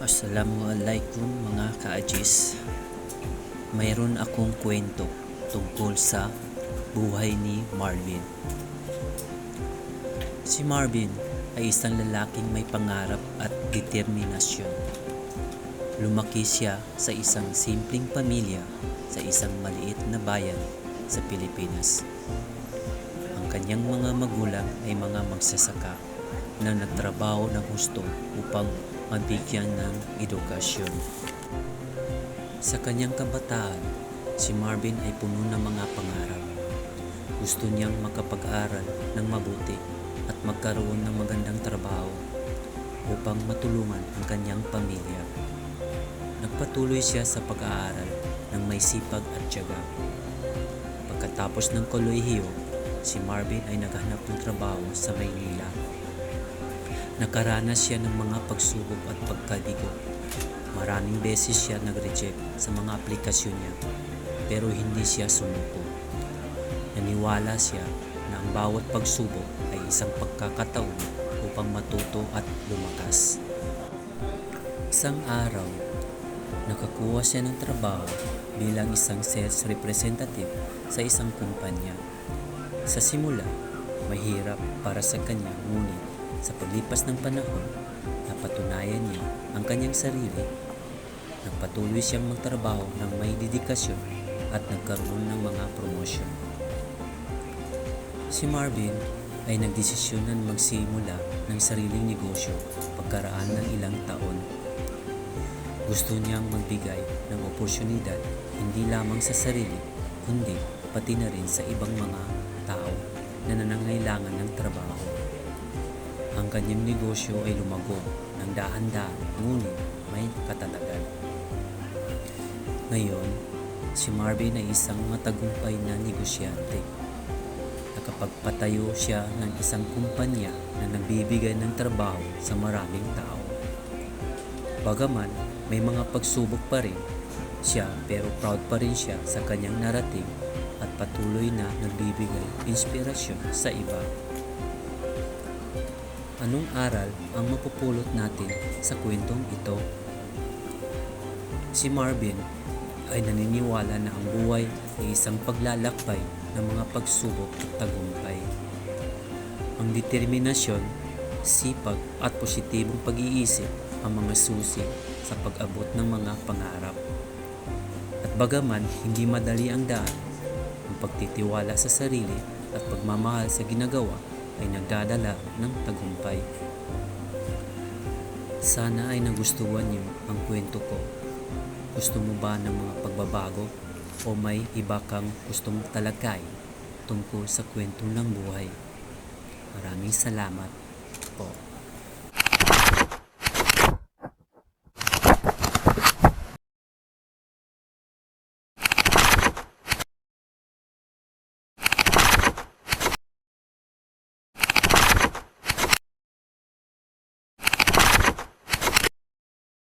Assalamualaikum mga ka-Ajis. Mayroon akong kwento tungkol sa buhay ni Marvin. Si Marvin ay isang lalaking may pangarap at determinasyon. Lumaki siya sa isang simpleng pamilya sa isang maliit na bayan sa Pilipinas. Ang kanyang mga magulang ay mga magsasaka na nagtrabaho ng husto upang mabigyan ng edukasyon. Sa kanyang kabataan, si Marvin ay puno ng mga pangarap. Gusto niyang makapag-aral ng mabuti at magkaroon ng magandang trabaho upang matulungan ang kanyang pamilya. Nagpatuloy siya sa pag-aaral ng may sipag at tiyaga. Pagkatapos ng kolehiyo, si Marvin ay naghanap ng trabaho sa Maynila. Nakaranas siya ng mga pagsubok at pagkabigo. Maraming beses siya nag-reject sa mga aplikasyon niya, pero hindi siya sumuko. Naniwala siya na ang bawat pagsubok ay isang pagkakataon upang matuto at lumakas. Isang araw, nakakuha siya ng trabaho bilang isang sales representative sa isang kumpanya. Sa simula, mahirap para sa kanya, ngunit sa paglipas ng panahon, napatunayan niya ang kanyang sarili. Nagpatuloy siyang magtrabaho ng may dedikasyon at nagkaroon ng mga promosyon. Si Marvin ay nagdesisyonan magsimula ng sariling negosyo pagkaraan ng ilang taon. Gusto niyang magbigay ng oportunidad hindi lamang sa sarili, kundi pati na rin sa ibang mga tao na nangangailangan ng trabaho. Ang kanyang negosyo ay lumago ng dahan-dahan, ngunit may katatagan. Ngayon, si Marvin ay isang matagumpay na negosyante. Nakapagpatayo siya ng isang kumpanya na nagbibigay ng trabaho sa maraming tao. Bagaman may mga pagsubok pa rin siya, pero proud pa rin siya sa kanyang narating at patuloy na nagbibigay inspirasyon sa iba. Anong aral ang mapupulot natin sa kwentong ito? Si Marvin ay naniniwala na ang buhay ay isang paglalakbay ng mga pagsubok at tagumpay. Ang determinasyon, sipag at positibong pag-iisip ang mga susi sa pag-abot ng mga pangarap. At bagaman hindi madali ang daan, ang pagtitiwala sa sarili at pagmamahal sa ginagawa ay nagdadala ng tagumpay. Sana ay nagustuhan niyo ang kwento ko. Gusto mo ba ng mga pagbabago o may iba kang gustong talakay tungkol sa kwento ng buhay? Maraming salamat po.